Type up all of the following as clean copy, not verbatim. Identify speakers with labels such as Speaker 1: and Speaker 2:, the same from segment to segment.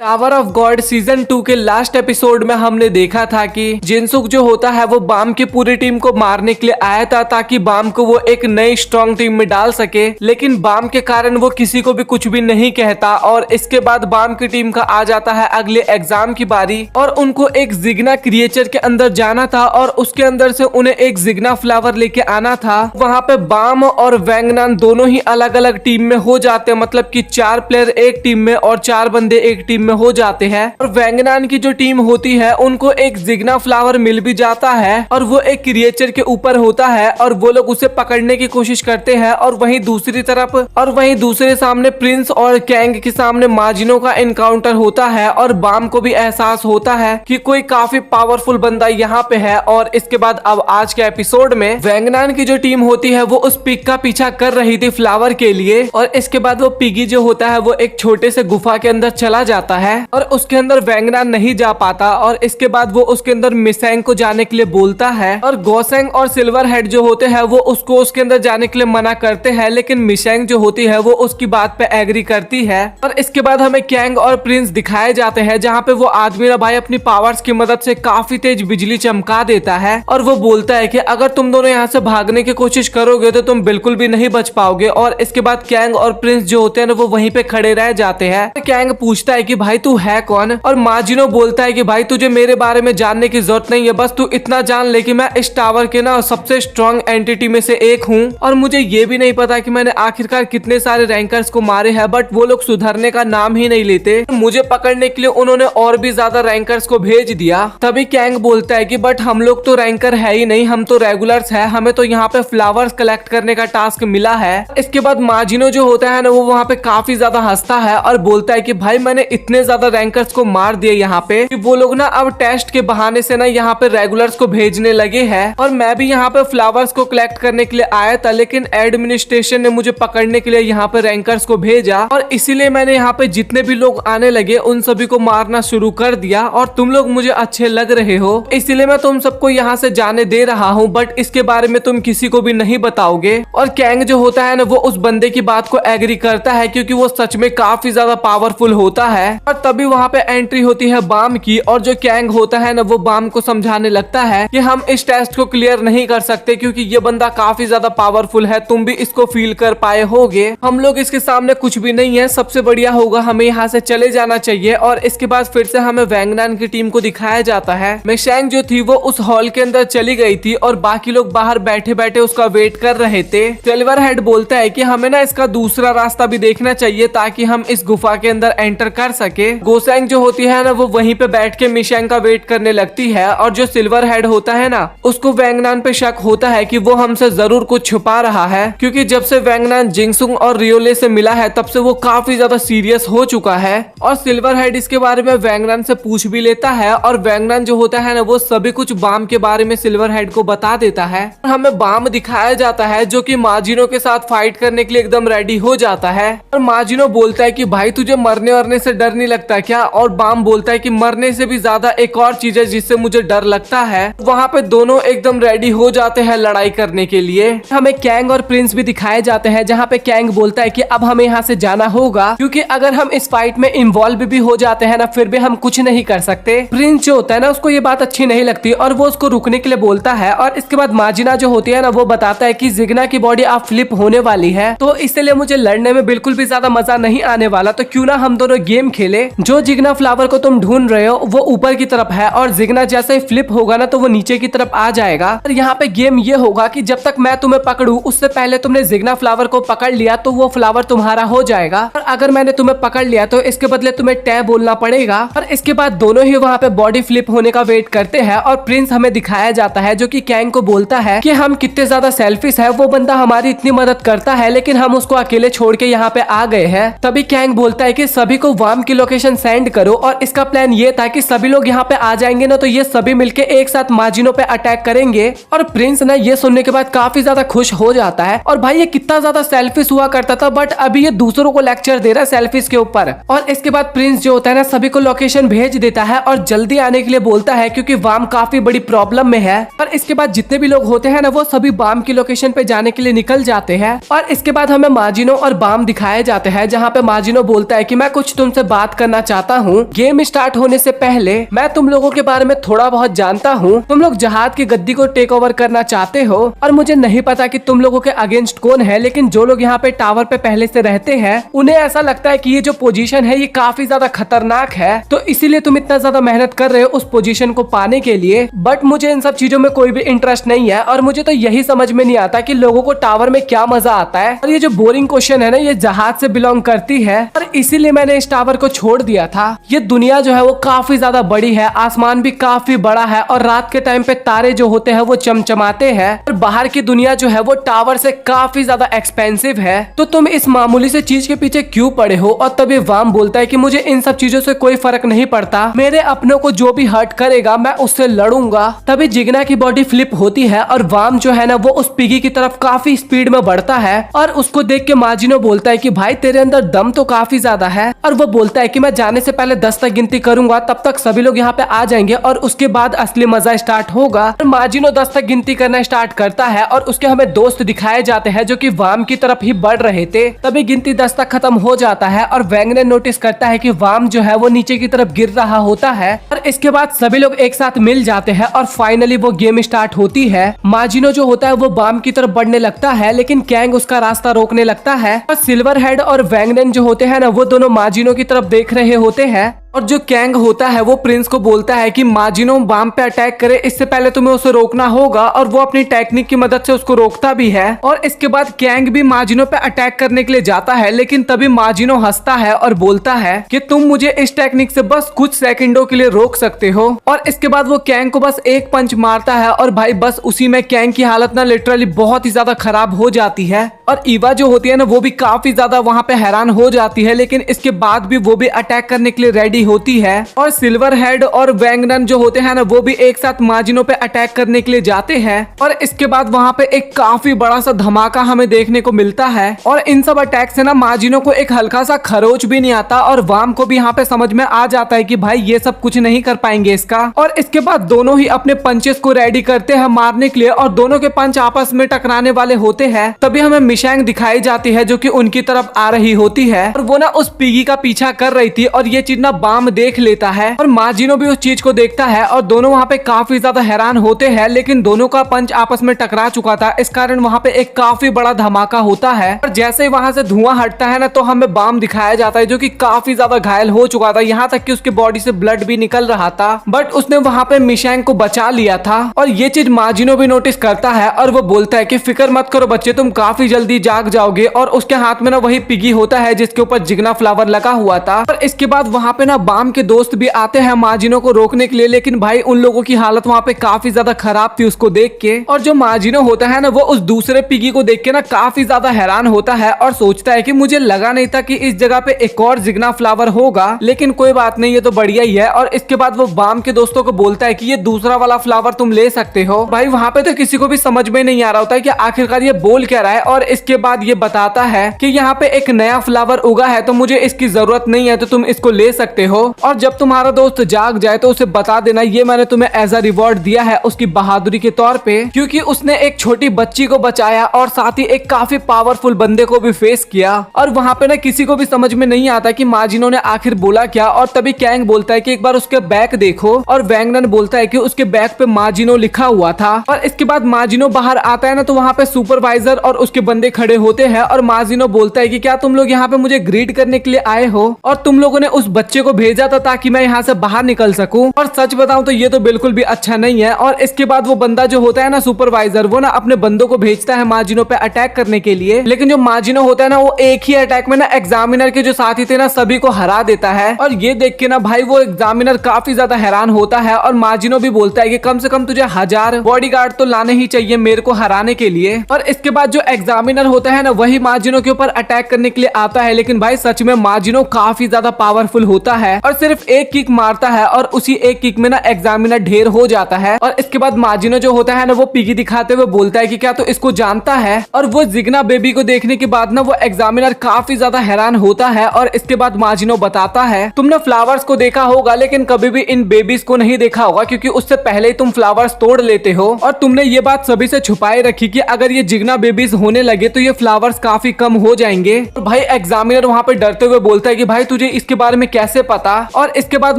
Speaker 1: Tower of God season 2 के last episode में हमने देखा था कि जिनसुक जो होता है वो बाम की पूरी टीम को मारने के लिए आया था ताकि बाम को वो एक नई स्ट्रॉन्ग टीम में डाल सके, लेकिन बाम के कारण वो किसी को भी कुछ भी नहीं कहता। और इसके बाद बाम की टीम का आ जाता है अगले एग्जाम की बारी और उनको एक जिग्ना क्रिएचर के अंदर जाना था और उसके अंदर से उन्हें एक जिग्ना फ्लावर लेके आना था। वहाँ पे बाम और वैंगनान दोनों ही अलग अलग टीम में हो जाते हैं, मतलब कि 4 प्लेयर एक टीम में और 4 बंदे एक टीम में हो जाते हैं। और वैंगनान की जो टीम होती है उनको एक जिग्ना फ्लावर मिल भी जाता है और वो एक क्रिएचर के ऊपर होता है और वो लोग उसे पकड़ने की कोशिश करते हैं। और वहीं दूसरी तरफ और वहीं दूसरे सामने प्रिंस और कैंग के सामने मार्जिनो का इनकाउंटर होता है और बाम को भी एहसास होता है कि कोई काफी पावरफुल बंदा यहाँ पे है। और इसके बाद अब आज के एपिसोड में वैंगनान की जो टीम होती है वो उस पिग का पीछा कर रही थी फ्लावर के लिए। और इसके बाद वो पिगी जो होता है वो एक छोटे से गुफा के अंदर चला जाता है और उसके अंदर वैंगनान नहीं जा पाता। और इसके बाद वो उसके अंदर मिसेंग को जाने के लिए बोलता है और गोसेंग और सिल्वर हेड जो होते हैं वो उसको उसके अंदर जाने के लिए मना करते हैं, लेकिन मिसेंग जो होती है वो उसकी बात पे एग्री करती है। और इसके बाद हमें कैंग और प्रिंस दिखाए जाते हैं जहाँ पे वो आदमी भाई अपनी पावर्स की मदद से काफी तेज बिजली चमका देता है और वो बोलता है कि अगर तुम दोनों यहाँ से भागने की कोशिश करोगे तो तुम बिल्कुल भी नहीं बच पाओगे। और इसके बाद कैंग और प्रिंस जो होते हैं वो वहीं पे खड़े रह जाते हैं। कैंग पूछता है कि भाई तू है कौन, और मार्जिनो बोलता है कि भाई तुझे मेरे बारे में जानने की जरूरत नहीं है, बस तू इतना जान ले कि मैं इस टावर के ना सबसे स्ट्रॉन्ग एंटिटी में से एक हूँ। और मुझे ये भी नहीं पता कि मैंने आखिरकार कितने सारे रैंकर्स को मारे हैं, बट वो लोग सुधरने का नाम ही नहीं लेते। मुझे पकड़ने के लिए उन्होंने और भी ज्यादा रैंकर्स को भेज दिया। तभी कैंग बोलता है कि बट हम लोग तो रैंकर है ही नहीं, हम तो रेगुलर्स है, हमें तो यहाँ पे फ्लावर्स कलेक्ट करने का टास्क मिला है। इसके बाद मार्जिनो जो होता है ना वो वहाँ पे काफी ज्यादा हंसता है और बोलता है कि भाई मैंने इतने ज्यादा रैंकर्स को मार दिए यहाँ पे कि वो लोग ना अब टेस्ट के बहाने से ना यहाँ पे रेगुलर्स को भेजने लगे हैं। और मैं भी यहाँ पे फ्लावर्स को कलेक्ट करने के लिए आया था, लेकिन एडमिनिस्ट्रेशन ने मुझे पकड़ने के लिए यहाँ पे रैंकर्स को भेजा और इसीलिए मैंने यहाँ पे जितने भी लोग आने लगे उन सभी को मारना शुरू कर दिया। और तुम लोग मुझे अच्छे लग रहे हो इसलिए मैं तुम सबको यहाँ से जाने दे रहा हूँ, बट इसके बारे में तुम किसी को भी नहीं बताओगे। और कैंग जो होता है ना वो उस बंदे की बात को एग्री करता है क्योंकि वो सच में काफी ज्यादा पावरफुल होता है। और तभी वहाँ पे एंट्री होती है बाम की और जो कैंग होता है ना वो बाम को समझाने लगता है कि हम इस टेस्ट को क्लियर नहीं कर सकते क्योंकि ये बंदा काफी ज्यादा पावरफुल है, तुम भी इसको फील कर पाए होगे, हम लोग इसके सामने कुछ भी नहीं है, सबसे बढ़िया होगा हमें यहाँ से चले जाना चाहिए। और इसके बाद फिर से हमें वैंगनान की टीम को दिखाया जाता है। मिसेंग जो थी वो उस हॉल के अंदर चली गई थी और बाकी लोग बाहर बैठे बैठे उसका वेट कर रहे थे। सिल्वर हेड बोलता है कि हमें ना इसका दूसरा रास्ता भी देखना चाहिए ताकि हम इस गुफा के अंदर एंटर कर सके। गोसेंग जो होती है ना वो वहीं पे बैठ के मिसेंग का वेट करने लगती है और जो सिल्वर हेड होता है ना उसको वैंगनान पे शक होता है कि वो हमसे जरूर कुछ छुपा रहा है, क्योंकि जब से वैंगनान जिंगसुंग और रियोले से मिला है तब से वो काफी ज्यादा सीरियस हो चुका है। और सिल्वर हेड इसके बारे में वैंगनान से पूछ भी लेता है और वैंगनान जो होता है ना वो सभी कुछ बाम के बारे में सिल्वर हेड को बता देता है। हमें बाम दिखाया जाता है जो कि मार्जिनो के साथ फाइट करने के लिए एकदम रेडी हो जाता है। और मार्जिनो बोलता है कि भाई तुझे मरने वरने से डर नहीं लगता क्या? और बाम बोलता है कि मरने से भी ज्यादा एक और चीज है जिससे मुझे डर लगता है। वहाँ पे दोनों एकदम रेडी हो जाते हैं लड़ाई करने के लिए। हमें कैंग और प्रिंस भी दिखाए जाते हैं जहाँ पे कैंग बोलता है कि अब हमें यहाँ से जाना होगा क्योंकि अगर हम इस फाइट में इन्वॉल्व भी हो जाते हैं ना फिर भी हम कुछ नहीं कर सकते। प्रिंस जो होता है ना उसको ये बात अच्छी नहीं लगती और वो उसको रुकने के लिए बोलता है। और इसके बाद मार्जिना जो होती है ना वो बताता है कि जिग्ना की बॉडी आप फ्लिप होने वाली है, तो इसलिए मुझे लड़ने में बिल्कुल भी ज्यादा मजा नहीं आने वाला, तो क्यों ना हम दोनों गेम खेले। जो जिग्ना फ्लावर को तुम ढूंढ रहे हो वो ऊपर की तरफ है और जिग्ना जैसे ही फ्लिप होगा ना तो वो नीचे की तरफ आ जाएगा। और यहाँ पे गेम ये होगा कि जब तक मैं तुम्हें पकड़ूं उससे पहले तुमने जिग्ना फ्लावर को पकड़ लिया तो वो फ्लावर तुम्हारा हो जाएगा, और अगर मैंने तुम्हें पकड़ लिया तो इसके बदले तुम्हें टै बोलना पड़ेगा। और इसके बाद दोनों ही वहाँ पे बॉडी फ्लिप होने का वेट करते हैं और प्रिंस हमें दिखाया जाता है जो कि कैंग को बोलता है कि हम कितने ज्यादा सेल्फिश है, वो बंदा हमारी इतनी मदद करता है लेकिन हम उसको अकेले छोड़ के यहाँ पे आ गए हैं। तभी कैंग बोलता है कि सभी को वार्म की लोकेशन सेंड करो और इसका प्लान ये था कि सभी लोग यहाँ पे आ जाएंगे ना तो ये सभी मिलके एक साथ मार्जिनो पे अटैक करेंगे। और प्रिंस ना ये सुनने के बाद काफी ज्यादा खुश हो जाता है और भाई ये कितना ज्यादा सेल्फिश हुआ करता था बट अभी ये दूसरों को लेक्चर दे रहा है सेल्फिश के ऊपर। और इसके बाद प्रिंस जो होता है ना सभी को लोकेशन भेज देता है और जल्दी आने के लिए बोलता है क्योंकि वार्म काफी बड़ी प्रॉब्लम में है। और इसके बाद जितने भी लोग होते हैं ना वो सभी बाम की लोकेशन पे जाने के लिए निकल जाते हैं। और इसके बाद हमें मार्जिनो और बाम दिखाए जाते हैं जहाँ पे मार्जिनो बोलता है कि मैं कुछ तुमसे बात बात करना चाहता हूँ। गेम स्टार्ट होने से पहले मैं तुम लोगों के बारे में थोड़ा बहुत जानता हूँ। तुम लोग जहाज की गद्दी को टेक ओवर करना चाहते हो और मुझे नहीं पता कि तुम लोगों के अगेंस्ट कौन है, लेकिन जो लोग यहाँ पे टावर पे पहले से रहते हैं उन्हें ऐसा लगता है कि ये जो पोजीशन है ये काफी ज्यादा खतरनाक है, तो इसीलिए तुम इतना ज्यादा मेहनत कर रहे हो उस पोजीशन को पाने के लिए। बट मुझे इन सब चीजों में कोई भी इंटरेस्ट नहीं है और मुझे तो यही समझ में नहीं आता कि लोगों को टावर में क्या मजा आता है। और ये जो बोरिंग क्वेश्चन है ना, ये जहाज से बिलोंग करती है और इसीलिए मैंने इस टावर को छोड़ दिया था। ये दुनिया जो है वो काफी ज्यादा बड़ी है, आसमान भी काफी बड़ा है और रात के टाइम पे तारे जो होते हैं वो चमचमाते हैं और बाहर की दुनिया जो है वो टावर से काफी ज्यादा एक्सपेंसिव है। तो तुम इस मामूली से चीज के पीछे क्यों पड़े हो? और तभी वाम बोलता है कि मुझे इन सब चीजों से कोई फर्क नहीं पड़ता, मेरे अपनों को जो भी हर्ट करेगा मैं उससे लड़ूंगा। तभी जिग्ना की बॉडी फ्लिप होती है और वाम जो है ना वो उस पिगी की तरफ काफी स्पीड में बढ़ता है और उसको देख के माजिनो बोलता है कि भाई तेरे अंदर दम तो काफी ज्यादा है। और वो बोलता है कि मैं जाने से पहले 10 तक गिनती करूंगा, तब तक सभी लोग यहाँ पे आ जाएंगे और उसके बाद असली मजा स्टार्ट होगा। और माजिनो 10 तक गिनती करना स्टार्ट करता है और उसके हमें दोस्त दिखाए जाते हैं जो कि वाम की तरफ ही बढ़ रहे थे। तभी गिनती 10 तक खत्म हो जाता है और वैंग ने नोटिस करता है कि वाम जो है वो नीचे की तरफ गिर रहा होता है और इसके बाद सभी लोग एक साथ मिल जाते हैं और फाइनली वो गेम स्टार्ट होती है। माजिनो जो होता है वो वाम की तरफ बढ़ने लगता है, लेकिन कैंग उसका रास्ता रोकने लगता है और सिल्वर हेड और वैंगनेन जो होते हैं ना वो दोनों माजिनो की तरफ देख रहे होते हैं। और जो कैंग होता है वो प्रिंस को बोलता है कि माजिनो बाम पे अटैक करे, इससे पहले तुम्हें उसे रोकना होगा और वो अपनी टेक्निक की मदद से उसको रोकता भी है। और इसके बाद कैंग भी माजिनो पे अटैक करने के लिए जाता है, लेकिन तभी माजिनो हंसता है और बोलता है कि तुम मुझे इस टेक्निक से बस कुछ सेकंडों के लिए रोक सकते हो। और इसके बाद वो कैंग को बस एक पंच मारता है और भाई बस उसी में कैंग की हालत ना लिटरली बहुत ही ज्यादा खराब हो जाती है। और ईवा जो होती है ना वो भी काफी ज्यादा वहाँ पे हैरान हो जाती है, लेकिन इसके बाद भी वो भी अटैक करने के लिए रेडी होती है। और सिल्वर हेड और वैंगनन जो होते हैं ना वो भी एक साथ माजिनो पे अटैक करने के लिए जाते हैं। और इसके बाद वहाँ पे एक काफी बड़ा सा धमाका हमें देखने को मिलता है और इन सब अटैक से ना माजिनो को एक हल्का सा खरोच भी नहीं आता और वाम को भी यहाँ पे समझ में आ जाता है कि भाई ये सब कुछ नहीं कर पाएंगे इसका। और इसके बाद दोनों ही अपने पंचेस को रेडी करते हैं मारने के लिए और दोनों के पंच आपस में टकराने वाले होते हैं। तभी हमें मिशैंग दिखाई जाती है जो कि उनकी तरफ आ रही होती है और वो ना उस पिगी का पीछा कर रही थी और ये चीज ना बाम देख लेता है और माजिनो भी उस चीज को देखता है और दोनों वहाँ पे काफी ज्यादा हैरान होते हैं, लेकिन दोनों का पंच आपस में टकरा चुका था, इस कारण वहाँ पे एक काफी बड़ा धमाका होता है। और जैसे ही वहाँ से धुआं हटता है ना तो हमें बाम दिखाया जाता है जो कि काफी ज्यादा घायल हो चुका था, यहाँ तक कि उसके बॉडी से ब्लड भी निकल रहा था, बट उसने वहाँ पे मिशैंग को बचा लिया था। और ये चीज माजिनो भी नोटिस करता है और वो बोलता है कि फिक्र मत करो बच्चे, तुम काफी जल्दी जाग जाओगे। और उसके हाथ में ना वही पिगी होता है जिसके ऊपर जिग्ना फ्लावर लगा हुआ था। और इसके बाद वहाँ पे ना बाम के दोस्त भी आते हैं माजिनो को रोकने के लिए, लेकिन भाई उन लोगों की हालत वहाँ पे काफी ज्यादा खराब थी उसको देख के। और जो माजिनो होता है ना वो उस दूसरे पिगी को देख के ना काफी ज्यादा हैरान होता है और सोचता है कि मुझे लगा नहीं था कि इस जगह पे एक और जिग्ना फ्लावर होगा, लेकिन कोई बात नहीं, ये तो बढ़िया ही है। और इसके बाद वो बाम के दोस्तों को बोलता है कि ये दूसरा वाला फ्लावर तुम ले सकते हो। भाई वहाँ पे तो किसी को भी समझ में नहीं आ रहा होता है कि आखिरकार ये बोल क्या रहा है। और इसके बाद ये बताता है कि यहाँ पे एक नया फ्लावर उगा है तो मुझे इसकी जरूरत नहीं है, तो तुम इसको ले सकते हो। और जब तुम्हारा दोस्त जाग जाए तो उसे बता देना ये मैंने तुम्हें एज अ रिवॉर्ड दिया है उसकी बहादुरी के तौर पे, क्योंकि उसने एक छोटी बच्ची को बचाया और साथ ही एक काफी पावरफुल बंदे को भी फेस किया। और वहाँ पे ना किसी को भी समझ में नहीं आता कि माजिनो ने आखिर बोला क्या। और तभी कैंग बोलता है कि एक बार उसके बैग देखो और वैंगनन बोलता है कि उसके बैग पे माजिनो लिखा हुआ था। और इसके बाद माजिनो बाहर आता है ना तो वहाँ पे सुपरवाइजर और उसके बंदे खड़े होते हैं और माजिनो बोलता है कि क्या तुम लोग यहाँ पे मुझे ग्रीट करने के लिए आए हो और तुम लोगों ने उस बच्चे को भेजा था ताकि मैं यहाँ से बाहर निकल सकूं। और सच बताऊं तो ये तो बिल्कुल भी अच्छा नहीं है। और इसके बाद वो बंदा जो होता है ना सुपरवाइजर, वो ना अपने बंदों को भेजता है माजिनो पे अटैक करने के लिए, लेकिन जो माजिनो होता है ना वो एक ही अटैक में ना एग्जामिनर के जो साथी थे ना सभी को हरा देता है। और ये देख के ना भाई वो एग्जामिनर काफी ज्यादा हैरान होता है और माजिनो भी बोलता है कि कम से कम तुझे 1000 बॉडीगार्ड तो लाने ही चाहिए मेरे को हराने के लिए। और इसके बाद जो एग्जामिनर होता है ना वही माजिनो के ऊपर अटैक करने के लिए आता है, लेकिन भाई सच में माजिनो काफी ज्यादा पावरफुल होता है है और सिर्फ एक किक मारता है और उसी एक किक में ना एग्जामिनर ढेर हो जाता है। और इसके बाद माजिनो जो होता है ना वो पिगी दिखाते हुए बोलता है कि क्या तो इसको जानता है। और वो जिग्ना बेबी को देखने के बाद ना वो एग्जामिनर काफी ज्यादा हैरान होता है। और इसके बाद माजिनो बताता है तुमने फ्लावर्स को देखा होगा लेकिन कभी भी इन बेबीज को नहीं देखा होगा क्योंकि उससे पहले ही तुम फ्लावर्स तोड़ लेते हो और तुमने ये बात सभी से छुपाए रखी कि अगर ये जिग्ना बेबीज होने लगे तो ये फ्लावर्स काफी कम हो जाएंगे। और भाई एग्जामिनर वहाँ पे डरते हुए बोलता है कि भाई तुझे इसके बारे में कैसे पता। और इसके बाद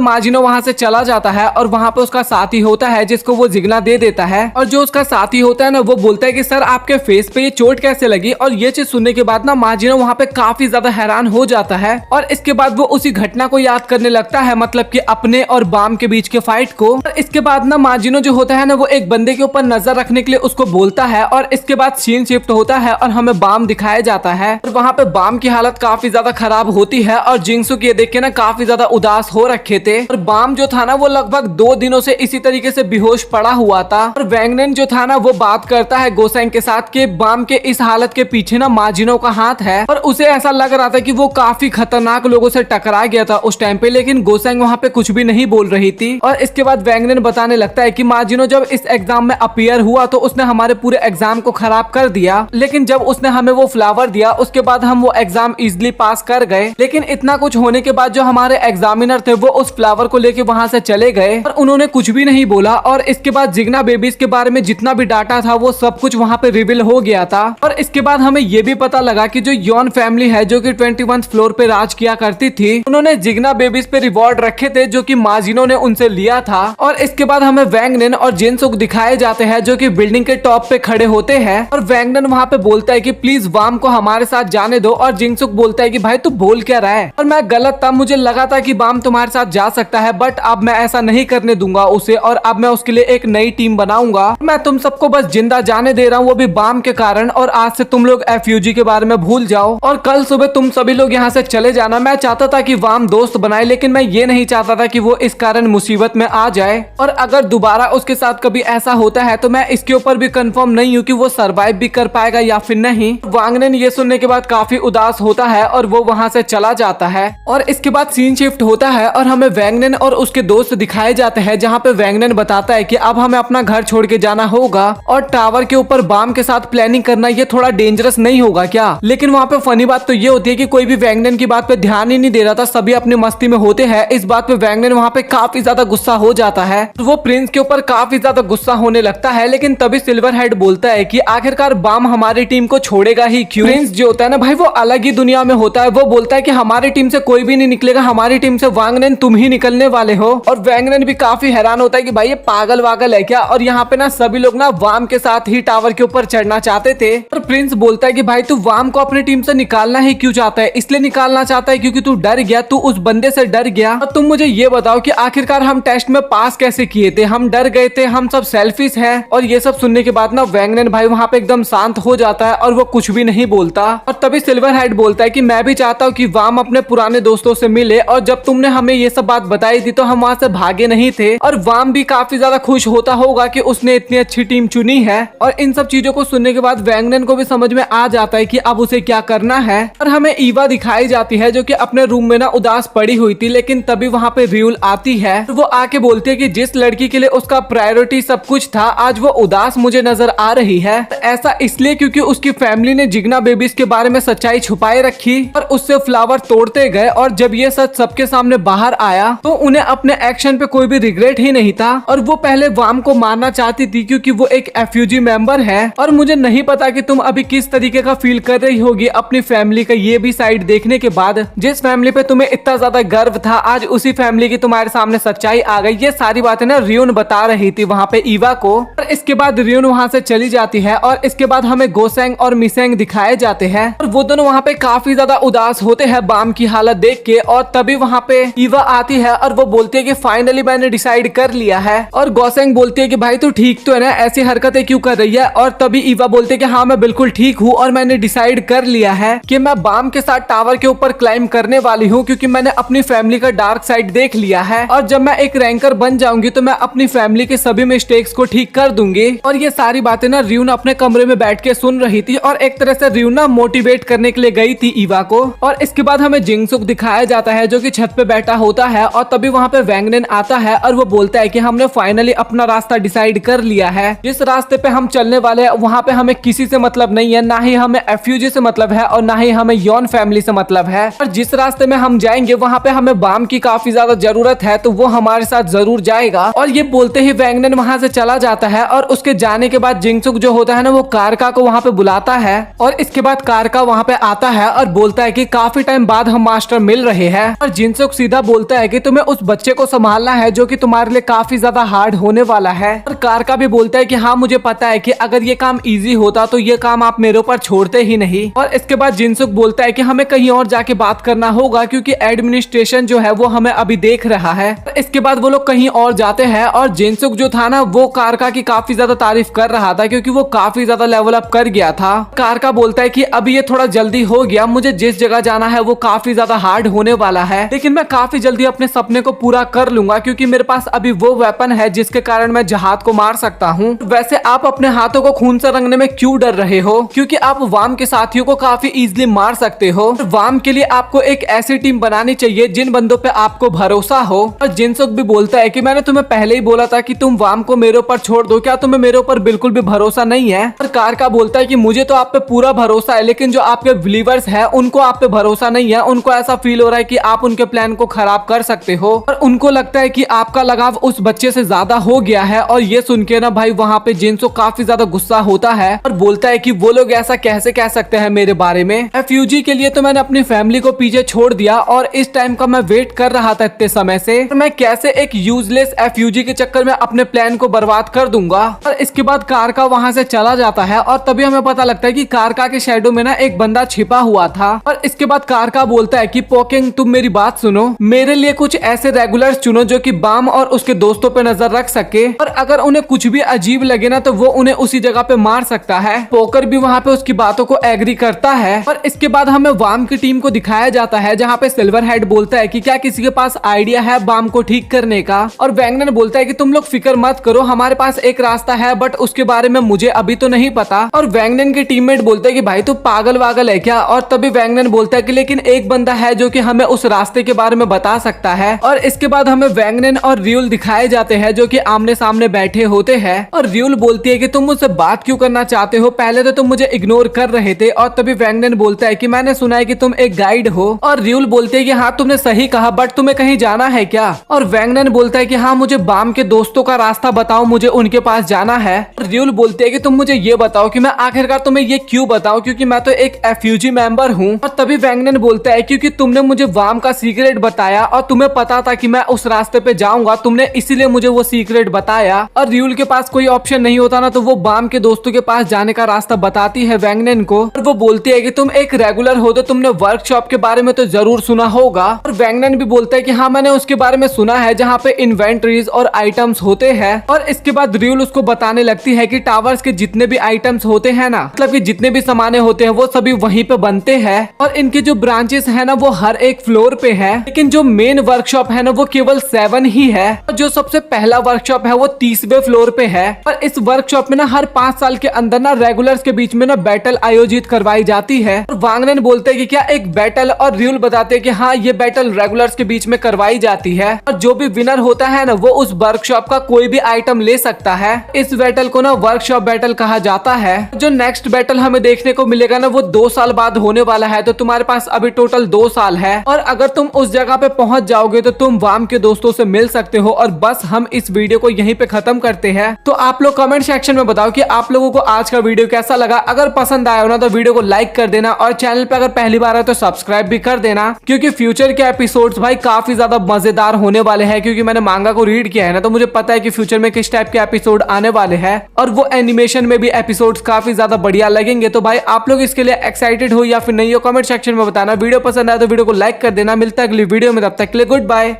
Speaker 1: माजिनो वहाँ से चला जाता है और वहाँ पे उसका साथी होता है जिसको वो जिग्ना दे देता है। और जो उसका साथी होता है ना वो बोलता है कि सर आपके फेस पे ये चोट कैसे लगी। और ये चीज सुनने के बाद ना माजिनो वहाँ पे काफी ज्यादा हैरान हो जाता है और इसके बाद वो उसी घटना को याद करने लगता है, मतलब कि अपने और बाम के बीच के फाइट को। और इसके बाद ना माजिनो जो होता है ना वो एक बंदे के ऊपर नजर रखने के लिए उसको बोलता है और इसके बाद सीन शिफ्ट होता है और हमें बाम दिखाया जाता है। और वहाँ पे बाम की हालत काफी ज्यादा खराब होती है और जिंगसुक ये देख के ना काफी ज्यादा उदास हो रखे थे। और बाम जो था ना वो लगभग 2 दिनों से इसी तरीके से बेहोश पड़ा हुआ था। और वैंगनेन जो था ना वो बात करता है गोसेंग के साथ कि बाम के इस हालत के पीछे ना माजिनो का हाथ है। और उसे ऐसा लग रहा था कि वो काफी खतरनाक लोगों से टकरा गया था उस टाइम पे, लेकिन गोसेंग वहाँ पे कुछ भी नहीं बोल रही थी। और इसके बाद वैंगनेन बताने लगता है कि माजिनो जब इस एग्जाम में अपीयर हुआ तो उसने हमारे पूरे एग्जाम को खराब कर दिया, लेकिन जब उसने हमें वो फ्लावर दिया उसके बाद हम वो एग्जाम इजिली पास कर गए। लेकिन इतना कुछ होने के बाद जो हमारे एग्जामिनर थे वो उस फ्लावर को लेके वहाँ से चले गए और उन्होंने कुछ भी नहीं बोला। और इसके बाद जिग्ना बेबीज के बारे में जितना भी डाटा था वो सब कुछ वहाँ पे रिवील हो गया था। और इसके बाद हमें ये भी पता लगा कि जो यॉन फैमिली है जो कि 21th फ्लोर पे राज किया करती थी, उन्होंने जिग्ना बेबीज पे रिवॉर्ड रखे थे जो कि माजिनो ने उनसे लिया था। और इसके बाद हमें वैंगनेन और जिनसुक दिखाए जाते हैं जो कि बिल्डिंग के टॉप पे खड़े होते हैं। और वैंगनेन वहाँ पे बोलता है कि प्लीज वाम को हमारे साथ जाने दो। और जिंगसुक बोलता है कि भाई तू बोल क्या रहा है। और मैं गलत था, मुझे लगा था कि वाम तुम्हारे साथ जा सकता है, बट अब मैं ऐसा नहीं करने दूंगा उसे और अब मैं उसके लिए एक नई टीम बनाऊंगा। मैं तुम सबको बस जिंदा जाने दे रहा हूँ, वो भी वाम के कारण। और आज से तुम लोग एफयूजी के बारे में भूल जाओ और कल सुबह तुम सभी लोग यहाँ से चले जाना। मैं चाहता था कि वाम दोस्त बनाए, लेकिन मैं ये नहीं चाहता था कि वो इस कारण मुसीबत में आ जाए। और अगर दोबारा उसके साथ कभी ऐसा होता है तो मैं इसके ऊपर भी कंफर्म नहीं हूँ कि वो सरवाइव भी कर पाएगा या फिर नहीं। वांगनेन ये सुनने के बाद काफी उदास होता है और वो वहाँ से चला जाता है। और इसके बाद सीन शिफ्ट होता है और हमें वैंगनेन और उसके दोस्त दिखाए जाते हैं, जहाँ पे वैंगनेन बताता है कि अब हमें अपना घर छोड़ के जाना होगा और टावर के ऊपर बाम के साथ प्लानिंग करना ये थोड़ा डेंजरस नहीं होगा क्या। लेकिन वहाँ पे फनी बात तो ये होती है कि कोई भी वैंगनेन की बात पे ध्यान ही नहीं दे रहा था, सभी अपनी मस्ती में होते हैं। इस बात पे वैंगनेन वहाँ पे काफी ज्यादा गुस्सा हो जाता है, वो प्रिंस के ऊपर काफी ज्यादा गुस्सा होने लगता है। लेकिन तभी सिल्वर हेड बोलता है कि आखिरकार बाम हमारी टीम को छोड़ेगा ही क्यों। प्रिंस जो होता है ना भाई वो अलग ही दुनिया में होता है, वो बोलता है कि हमारी टीम से कोई भी नहीं निकलेगा, हमारी टीम से वांगनेन तुम ही निकलने वाले हो। और वैंगनेन भी काफी हैरान होता है कि भाई ये पागल वागल है क्या। और यहाँ पे ना सभी लोग ना वाम के साथ ही टावर के ऊपर चढ़ना चाहते थे। और प्रिंस बोलता है कि भाई तू वाम को अपनी टीम से निकालना ही क्यों चाहता है। इसलिए निकालना चाहता है क्योंकि तू डर गया, तू उस बंदे से डर गया। और तुम मुझे ये बताओ कि आखिरकार हम टेस्ट में पास कैसे किए थे, हम डर गए थे, हम सब सेल्फिश हैं। और ये सब सुनने के बाद ना वैंगनेन भाई वहाँ पे एकदम शांत हो जाता है और वो कुछ भी नहीं बोलता। और तभी सिल्वर हेड बोलता है कि मैं भी चाहता हूँ कि वाम अपने पुराने दोस्तों से मिले, और जब तुमने हमें ये सब बात बताई थी तो हम वहाँ से भागे नहीं थे। और वाम भी काफी ज्यादा खुश होता होगा कि उसने इतनी अच्छी टीम चुनी है। और इन सब चीजों को सुनने के बाद वैंगनेन को भी समझ में आ जाता है कि अब उसे क्या करना है। और हमें ईवा दिखाई जाती है जो कि अपने रूम में ना उदास पड़ी हुई थी, लेकिन तभी वहाँ पे रियूल आती है। वो आके बोलती है कि जिस लड़की के लिए उसका प्रायोरिटी सब कुछ था आज वो उदास मुझे नजर आ रही है। ऐसा इसलिए क्योंकि उसकी फैमिली ने जिग्ना बेबीज के बारे में सच्चाई छुपाए रखी और उससे फ्लावर तोड़ते गए। और जब ये सच सबके सामने बाहर आया तो उन्हें अपने एक्शन पे कोई भी रिग्रेट ही नहीं था। और वो पहले वाम को मारना चाहती थी क्योंकि वो एक एफयूजी मेंबर है। और मुझे नहीं पता कि तुम अभी किस तरीके का फील कर रही होगी अपनी फैमिली का ये भी साइड देखने के बाद। जिस फैमिली पे तुम्हें इतना ज्यादा गर्व था आज उसी फैमिली की तुम्हारे सामने सच्चाई आ गई। ये सारी बातें ना रियोन बता रही थी वहाँ पे ईवा को। और इसके बाद रियोन वहाँ से चली जाती है और इसके बाद हमें गोसेंग और मिसेंग दिखाए जाते हैं और वो दोनों वहाँ पे काफी ज्यादा उदास होते हैं बाम की हालत देख के। और तभी वहाँ पे ईवा आती है और वो बोलती है कि फाइनली मैंने डिसाइड कर लिया है। और गोसेंग बोलती है कि भाई तू ठीक तो है ना, ऐसी हरकतें क्यों कर रही है। और तभी ईवा बोलते है कि हाँ मैं बिल्कुल ठीक हूँ और मैंने डिसाइड कर लिया है कि मैं बाम के साथ टावर के ऊपर क्लाइम करने वाली हूँ क्योंकि मैंने अपनी फैमिली का डार्क साइड देख लिया है। और जब मैं एक रैंकर बन जाऊंगी तो मैं अपनी फैमिली के सभी मिस्टेक्स को ठीक कर दूंगी। और ये सारी बातें ना रियून अपने कमरे में बैठ के सुन रही थी और एक तरह से रियून ना मोटिवेट करने के लिए गई थी ईवा को। और इसके बाद हमें जिंगसुक दिखाया जाता है जो कि छत पे बैठा होता है और तभी वहाँ पे वैंगनन आता है और वो बोलता है कि हमने फाइनली अपना रास्ता डिसाइड कर लिया है। जिस रास्ते पे हम चलने वाले हैं वहाँ पे हमें किसी से मतलब नहीं है, ना ही हमें एफ्यूजी से मतलब है और ना ही हमें यॉन फैमिली से मतलब है। और जिस रास्ते में हम जाएंगे वहाँ पे हमें बाम की काफी ज्यादा जरूरत है, तो वो हमारे साथ जरूर जाएगा। और ये बोलते ही वैंगनन वहाँ से चला जाता है और उसके जाने के बाद जिंगसुक जो होता है ना वो कारका को वहाँ पे बुलाता है और इसके बाद कारका वहाँ पे आता है और बोलता है कि काफी टाइम बाद हम मास्टर मिल रहे हैं। और जिंगसुक सीधा बोलता है कि तुम्हें उस बच्चे को संभालना है जो कि तुम्हारे लिए काफी ज्यादा हार्ड होने वाला है। और कारका भी बोलता है कि हाँ मुझे पता है कि अगर ये काम इजी होता तो ये काम आप मेरे ऊपर छोड़ते ही नहीं। और इसके बाद जिंगसुक बोलता है कि हमें कहीं और जाके बात करना होगा क्योंकि एडमिनिस्ट्रेशन जो है वो हमें अभी देख रहा है। इसके बाद वो लोग कहीं और जाते हैं और जिंगसुक जो था ना वो कारका की काफी ज्यादा तारीफ कर रहा था क्योंकि वो काफी ज्यादा लेवल अप कर गया था। कारका बोलता है कि अभी ये थोड़ा जल्दी हो गया, मुझे जिस जगह जाना है वो काफी ज्यादा हार्ड होने वाला है, लेकिन मैं काफी जल्दी अपने सपने को पूरा कर लूंगा क्योंकि मेरे पास अभी वो वेपन है जिसके कारण मैं जहाज को मार सकता हूँ। वैसे आप अपने हाथों को खून से रंगने में क्यों डर रहे हो? क्योंकि आप वाम के साथियों को काफी इजीली मार सकते हो। वाम के लिए आपको एक ऐसी टीम बनानी चाहिए जिन बंदों पे आपको भरोसा हो। और जिंगसुक भी बोलता है कि मैंने तुम्हें पहले ही बोला था कि तुम वाम को मेरे ऊपर छोड़ दो, क्या तुम्हें मेरे ऊपर बिल्कुल भी भरोसा नहीं है? और कारका बोलता है कि मुझे तो आप पे पूरा भरोसा है, लेकिन जो आपके बिलीवर्स है उनको आप पे भरोसा नहीं है। उनको ऐसा फील हो रहा है कि आप उनके प्लान को खराब कर सकते हो और उनको लगता है कि आपका लगाव उस बच्चे से ज्यादा हो गया है। और ये सुन के ना भाई वहाँ पे जिंगसुक काफी ज्यादा गुस्सा होता है और बोलता है कि वो लोग ऐसा कैसे कह सकते हैं मेरे बारे में? एफ्यूजी के लिए तो मैंने अपनी फैमिली को पीछे छोड़ दिया और इस टाइम का मैं वेट कर रहा था इतने समय से, मैं कैसे एक यूजलेस एफ्यूजी के चक्कर में अपने प्लान को बर्बाद कर दूंगा। और इसके बाद कारका वहाँ से चला जाता है और तभी हमें पता लगता है कि कारका के शैडो में ना एक बंदा छिपा हुआ था। और इसके बाद कारका बोलता है कि पोकिंग तुम मेरी बात सुनो, मेरे लिए कुछ ऐसे रेगुलर्स चुनो जो कि बाम और उसके दोस्तों पे नजर रख सके और अगर उन्हें कुछ भी अजीब लगे ना तो वो उन्हें उसी जगह पे मार सकता है। पोकर भी वहाँ पे उसकी बातों को एग्री करता है। और इसके बाद हमें वाम की टीम को दिखाया जाता है जहाँ पे सिल्वर हेड बोलता है कि क्या किसी के पास आइडिया है बाम को ठीक करने का? और वैंगनन बोलता है कि तुम लोग फिक्र मत करो, हमारे पास एक रास्ता है बट उसके बारे में मुझे अभी तो नहीं पता। और वैंगनन के टीममेट बोलते हैं कि भाई तू पागल वागल है क्या? और तभी वैंगनन बोलता है कि लेकिन एक बंदा है जो कि हमें उस रास्ते के बारे में बता सकता है। और इसके बाद हमें वैंगनन और रियूल दिखाए जाते हैं जो कि आमने सामने बैठे होते हैं। और रियूल बोलती है कि तुम मुझसे बात क्यों करना चाहते हो, पहले तो तुम मुझे इग्नोर कर रहे थे। और तभी वैंगनन बोलता है कि मैंने सुना है कि तुम एक गाइड हो। और रियूल बोलते है कि हाँ तुमने सही कहा, बट तुम्हें कहीं जाना है क्या? और वैंगनन बोलता है कि हाँ मुझे बाम के दोस्तों का रास्ता बताओ, मुझे उनके पास जाना है। रियूल बोलते है कि तुम मुझे ये बताओ कि मैं आखिरकार तुम्हें ये क्यों बताऊं, क्योंकि मैं तो एक एफ्यूजी मेंबर हूँ। और तभी वैंगनन बोलता है क्योंकि तुमने मुझे वाम का सीक्रेट बताया और तुम्हें पता था कि मैं उस रास्ते पे जाऊंगा, तुमने इसीलिए मुझे वो सीक्रेट बताया। और रियूल के पास कोई ऑप्शन नहीं होता ना तो वो बाम के दोस्तों के पास जाने का रास्ता बताती है वैंगनन को। और वो बोलती है कि तुम एक रेगुलर हो तो तुमने वर्कशॉप के बारे में तो जरूर सुना होगा। और वैंगनन भी बोलता है कि हाँ मैंने उसके बारे में सुना है जहाँ पे इन्वेंटरीज और आइटम्स होते हैं। और इसके बाद रियूल उसको बताने लगती है कि टावर्स के जितने भी आइटम्स होते हैं ना, मतलब कि जितने भी सामाने होते हैं वो सभी वहीं पे बनते हैं और इनके जो ब्रांचेस है ना वो हर एक फ्लोर पे है, लेकिन जो मेन वर्कशॉप है ना वो केवल 7 ही है। और जो सबसे पहला वर्कशॉप है वो 30वें फ्लोर पे है। और इस वर्कशॉप में ना हर 5 साल के अंदर ना रेगुलर्स के बीच में ना बैटल आयोजित करवाई जाती है। और वैंगनन बोलते हैं कि क्या एक बैटल? और रियूल बताते हैं कि हाँ ये बैटल रेगुलर्स के बीच में करवाई जाती है और जो भी विनर होता है ना वो उस वर्कशॉप का कोई भी आइटम ले सकता है। इस बैटल को ना वर्कशॉप बैटल कहा जाता है। जो नेक्स्ट बैटल हमें देखने को मिलेगा ना वो 2 साल बाद होने वाला है, तो तुम्हारे पास अभी टोटल 2 साल है। और अगर तुम उस जगह पे पहुंच जाओगे तो तुम वाम के दोस्तों से मिल सकते हो। और बस हम इस वीडियो को यहीं पे खत्म करते हैं। तो आप लोग कमेंट सेक्शन में बताओ कि आप लोगों को आज का वीडियो कैसा लगा। अगर पसंद आया हो ना तो वीडियो को लाइक कर देना और चैनल पे अगर पहली बार है तो सब्सक्राइब भी कर देना, क्योंकि फ्यूचर के एपिसोड्स भाई काफी ज्यादा मजेदार होने वाले हैं। क्योंकि मैंने मांगा को रीड किया है ना तो मुझे पता है कि फ्यूचर में किस टाइप के एपिसोड आने वाले हैं और वो एनिमेशन में भी एपिसोड्स काफी ज्यादा बढ़िया लगेंगे। तो भाई आप लोग इसके लिए एक्साइटेड हो या फिर नहीं हो, कमेंट सेक्शन में बताना। वीडियो पसंद आया तो वीडियो को लाइक कर देना। मिलता है अगली वीडियो में, तब तक के लिए गुड बाय।